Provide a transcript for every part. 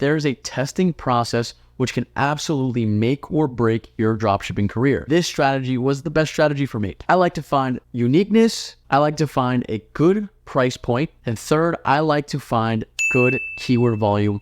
There's a testing process which can absolutely make or break your dropshipping career. This strategy was the best strategy for me. I like to find uniqueness. I like to find a good price point. And third, I like to find good keyword volume.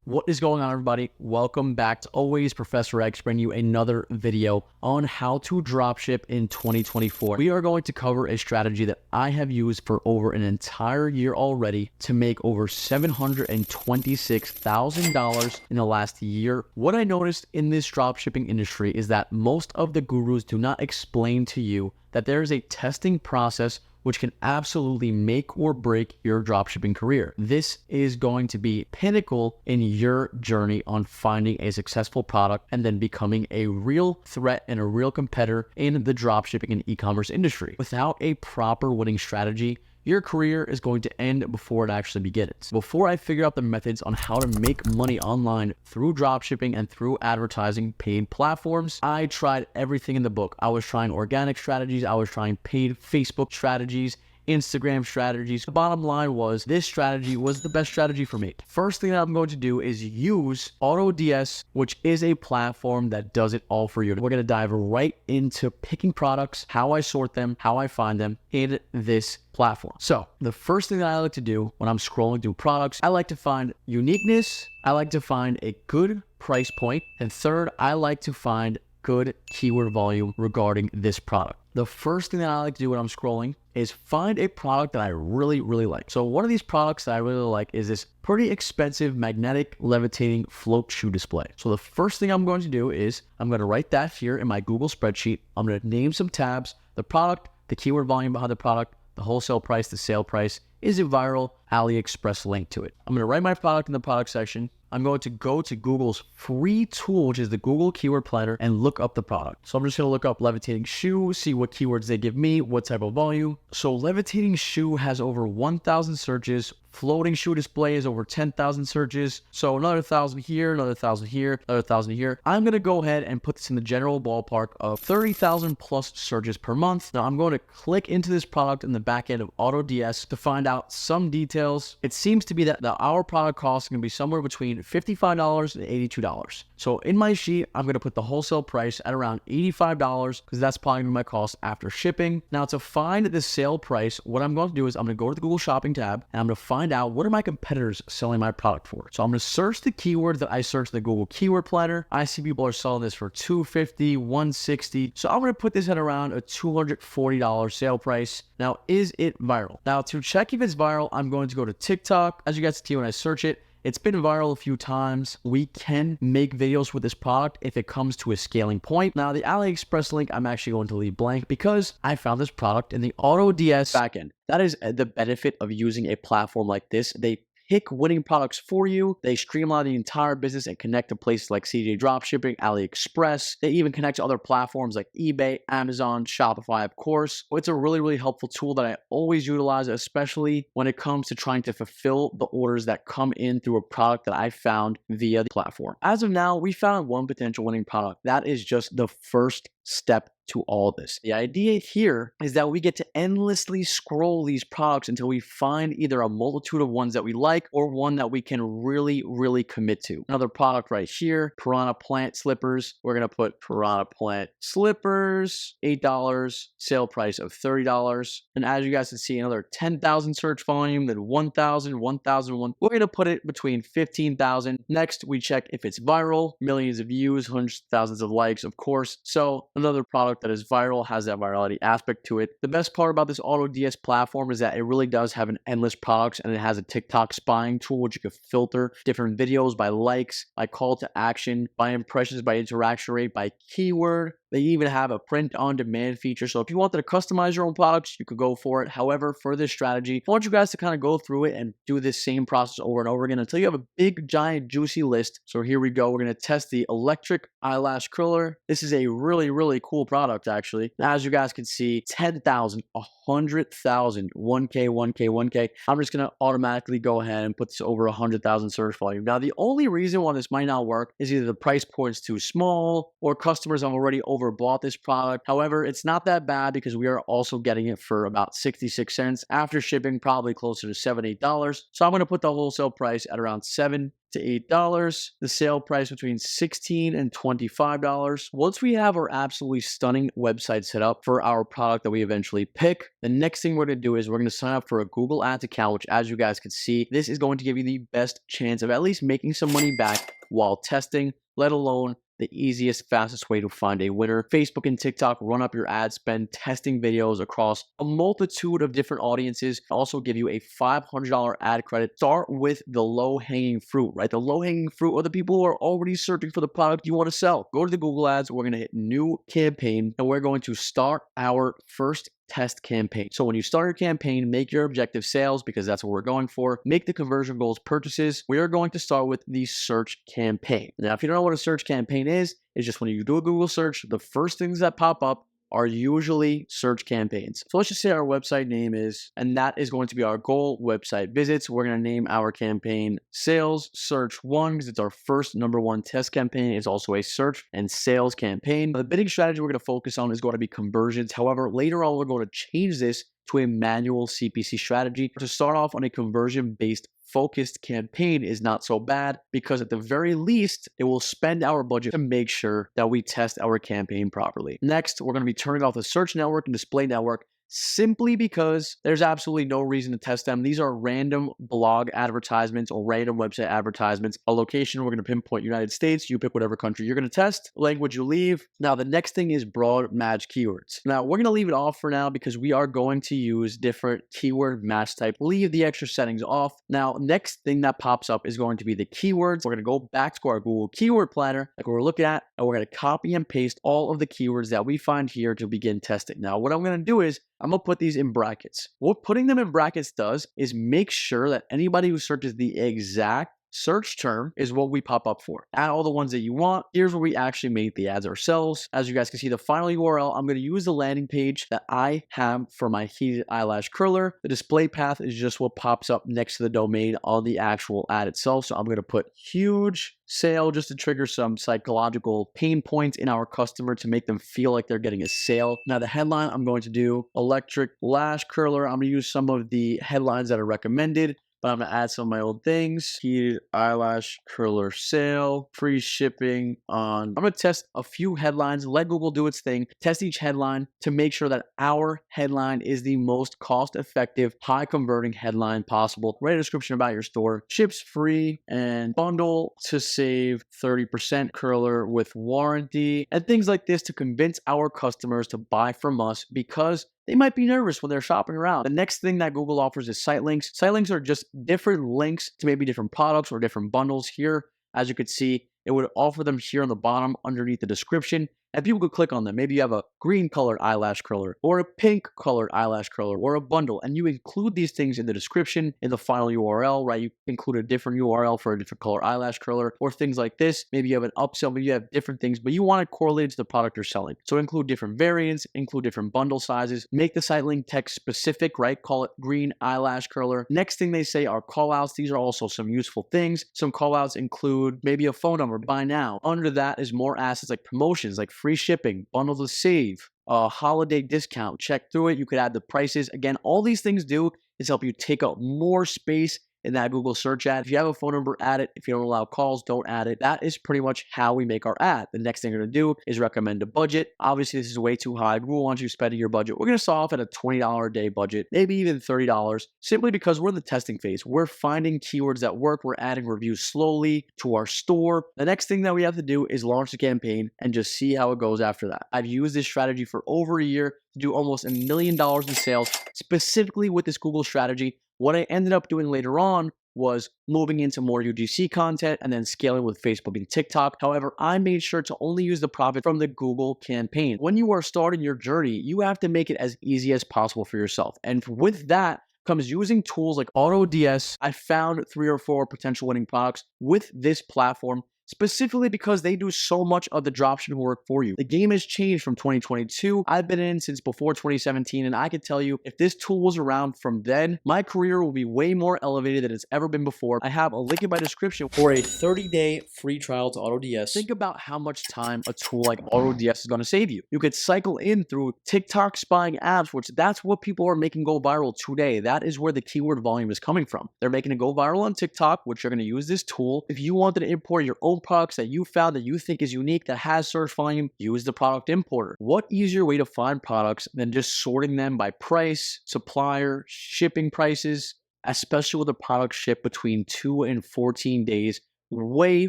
What is going on, everybody? Welcome back to always Professor X, bringing you another video on how to dropship in 2024. We are going to cover a strategy that I have used for over an entire year already to make over $726,000 in the last year. What I noticed in this dropshipping industry is that most of the gurus do not explain to you that there is a testing process which can absolutely make or break your dropshipping career. This is going to be pinnacle in your journey on finding a successful product and then becoming a real threat and a real competitor in the dropshipping and e-commerce industry. Without a proper winning strategy, your career is going to end before it actually begins. Before I figure out the methods on how to make money online through dropshipping and through advertising paid platforms, I tried everything in the book. I was trying organic strategies. I was trying paid Facebook strategies, Instagram strategies. The bottom line was this strategy was the best strategy for me. First thing that I'm going to do is use AutoDS, which is a platform that does it all for you. We're going to dive right into picking products, how I sort them, how I find them in this platform. So the first thing that I like to do when I'm scrolling through products, I like to find uniqueness. I like to find a good price point. And third, I like to find good keyword volume regarding this product. The first thing that I like to do when I'm scrolling is find a product that I really like. So one of these products that I really like is this pretty expensive magnetic levitating float shoe display. So the first thing I'm going to do is I'm going to write that here in my Google spreadsheet. I'm going to name some tabs, the product, the keyword volume behind the product, the wholesale price, the sale price, is it viral, AliExpress link to it. I'm going to write my product in the product section. I'm going to go to Google's free tool, which is the Google Keyword Planner, and look up the product. So I'm just going to look up levitating shoe, see what keywords they give me, what type of volume. So levitating shoe has over 1,000 searches. Floating shoe display is over 10,000 searches. So another 1,000 here, another 1,000 here, another 1,000 here. I'm going to go ahead and put this in the general ballpark of 30,000 plus searches per month. Now I'm going to click into this product in the back end of AutoDS to find out some details. It seems to be that our product cost is going to be somewhere between $55 and $82. So in my sheet, I'm going to put the wholesale price at around $85 because that's probably going to be my cost after shipping. Now to find the sale price, what I'm going to do is I'm going to go to the Google Shopping tab and I'm going to find out what are my competitors selling my product for. So I'm going to search the keyword that I searched in the Google Keyword Planner. I see people are selling this for $250, $160. So I'm going to put this at around a $240 sale price. Now, is it viral? Now, to check if it's viral, I'm going to go to TikTok. As you guys see when I search it, it's been viral a few times. We can make videos with this product if it comes to a scaling point. Now, the AliExpress link, I'm actually going to leave blank because I found this product in the AutoDS backend. That is the benefit of using a platform like this. They pick winning products for you. They streamline the entire business and connect to places like CJ Dropshipping, AliExpress. They even connect to other platforms like eBay, Amazon, Shopify, of course. It's a really helpful tool that I always utilize, especially when it comes to trying to fulfill the orders that come in through a product that I found via the platform. As of now, we found one potential winning product. That is just the first step to all this. The idea here is that we get to endlessly scroll these products until we find either a multitude of ones that we like or one that we can really commit to. Another product right here, Piranha Plant slippers. We're going to put Piranha Plant slippers, $8, sale price of $30. And as you guys can see, another 10,000 search volume, then 1,000, 1,001. We're going to put it between 15,000. Next, we check if it's viral, millions of views, hundreds of thousands of likes, of course. So another product that is viral, has that virality aspect to it. The best part about this AutoDS platform is that it really does have an endless products, and it has a TikTok spying tool which you can filter different videos by likes, by call to action, by impressions, by interaction rate, by keyword. They even have a print on demand feature. So if you wanted to customize your own products, you could go for it. However, for this strategy, I want you guys to kind of go through it and do this same process over and over again until you have a big, giant, juicy list. So here we go. We're going to test the electric eyelash curler. This is a really really cool product actually. As you guys can see, 10,000, 100,000, 1K, 1K, 1K. I'm just gonna automatically go ahead and put this over 100,000 search volume. Now, the only reason why this might not work is either the price point is too small or customers have already overbought this product. However, it's not that bad because we are also getting it for about 66 cents. After shipping, probably closer to $7, $8. So I'm gonna put the wholesale price at around $7 to $8. The sale price between $16 and $25. Once we have our absolutely stunning website set up for our product that we eventually pick, the next thing we're going to do is we're going to sign up for a Google Ads account, which as you guys can see, this is going to give you the best chance of at least making some money back while testing, let alone the easiest, fastest way to find a winner. Facebook and TikTok run up your ad spend testing videos across a multitude of different audiences. Also give you a $500 ad credit. Start with the low-hanging fruit, right? The low-hanging fruit are the people who are already searching for the product you want to sell. Go to the Google Ads. We're going to hit new campaign and we're going to start our first test campaign. So when you start your campaign, make your objective sales because that's what we're going for. Make the conversion goals purchases. We are going to start with the search campaign. Now, if you don't know what a search campaign is, it's just when you do a Google search, the first things that pop up are usually search campaigns. So let's just say our website name is, and that is going to be our goal, website visits. We're going to name our campaign Sales Search 1 because it's our first #1 test campaign. It's also a search and sales campaign. The bidding strategy we're going to focus on is going to be conversions. However, later on, we're going to change this to a manual CPC strategy. To start off on a conversion-based focused campaign is not so bad because at the very least, it will spend our budget to make sure that we test our campaign properly. Next, we're going to be turning off the search network and display network simply because there's absolutely no reason to test them. These are random blog advertisements or random website advertisements. A location, we're going to pinpoint United States. You pick whatever country you're going to test. Language you leave. Now, the next thing is broad match keywords. Now, we're going to leave it off for now because we are going to use different keyword match type. Leave the extra settings off. Now, next thing that pops up is going to be the keywords. We're going to go back to our Google Keyword Planner like we're looking at, and we're going to copy and paste all of the keywords that we find here to begin testing. Now, what I'm going to do is I'm going to put these in brackets. What putting them in brackets does is make sure that anybody who searches the exact search term is what we pop up for. Add all the ones that you want. Here's where we actually make the ads ourselves. As you guys can see, the final URL, I'm going to use the landing page that I have for my heated eyelash curler. The display path is just what pops up next to the domain on the actual ad itself. So I'm going to put huge sale just to trigger some psychological pain points in our customer to make them feel like they're getting a sale. Now the headline, I'm going to do electric lash curler. I'm going to use some of the headlines that are recommended, but I'm going to add some of my old things. Heated eyelash curler sale, free shipping on. I'm going to test a few headlines, let Google do its thing, test each headline to make sure that our headline is the most cost-effective, high-converting headline possible. Write a description about your store, ships free, and bundle to save 30%, curler with warranty, and things like this to convince our customers to buy from us because they might be nervous when they're shopping around. The next thing that Google offers is site links. Site links are just different links to maybe different products or different bundles. Here, as you could see, it would offer them here on the bottom underneath the description, and people could click on them. Maybe you have a green colored eyelash curler or a pink colored eyelash curler or a bundle, and you include these things in the description in the final URL, right? You include a different URL for a different color eyelash curler or things like this. Maybe you have an upsell, maybe you have different things, but you want it correlated to the product you're selling. So include different variants, include different bundle sizes, make the site link text specific, right? Call it green eyelash curler. Next thing they say are call outs. These are also some useful things. Some call outs include maybe a phone number, buy now. Under that is more assets like promotions, like free shipping, bundle to save, a holiday discount. Check through it. You could add the prices. Again, all these things do is help you take up more space in that Google search ad. If you have a phone number, add it. If you don't allow calls, don't add it. That is pretty much how we make our ad. The next thing we're going to do is recommend a budget. Obviously, this is way too high. Google wants you spending your budget. We're going to start off at a $20 a day budget, maybe even $30, simply because we're in the testing phase. We're finding keywords that work. We're adding reviews slowly to our store. The next thing that we have to do is launch the campaign and just see how it goes after that. I've used this strategy for over a year to do almost $1 million in sales, specifically with this Google strategy. What I ended up doing later on was moving into more UGC content and then scaling with Facebook and TikTok. However, I made sure to only use the profit from the Google campaign. When you are starting your journey, you have to make it as easy as possible for yourself. And with that comes using tools like AutoDS. I found 3 or 4 potential winning products with this platform specifically because they do so much of the dropshipping work for you. The game has changed from 2022. I've been in since before 2017, and I can tell you, if this tool was around from then, my career will be way more elevated than it's ever been before. I have a link in my description for a 30-day free trial to AutoDS. Think about how much time a tool like AutoDS is going to save you. You could cycle in through TikTok spying apps, which that's what people are making go viral today. That is where the keyword volume is coming from. They're making it go viral on TikTok, which you're going to use this tool. If you wanted to import your own products that you found that you think is unique, that has search volume, use the product importer. What easier way to find products than just sorting them by price, supplier, shipping prices, especially with a product shipped between 2 and 14 days, way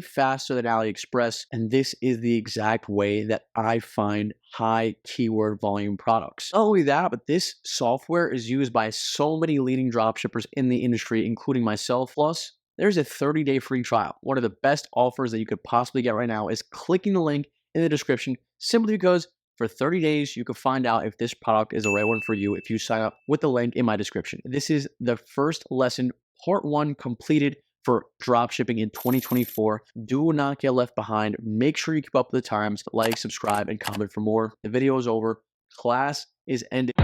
faster than AliExpress. And this is the exact way that I find high keyword volume products. Not only that, but this software is used by so many leading dropshippers in the industry, including myself. Plus, there's a 30-day free trial. One of the best offers that you could possibly get right now is clicking the link in the description, simply because for 30 days, you can find out if this product is the right one for you if you sign up with the link in my description. This is the first lesson, part 1 completed for dropshipping in 2024. Do not get left behind. Make sure you keep up with the times, like, subscribe, and comment for more. The video is over. Class is ended.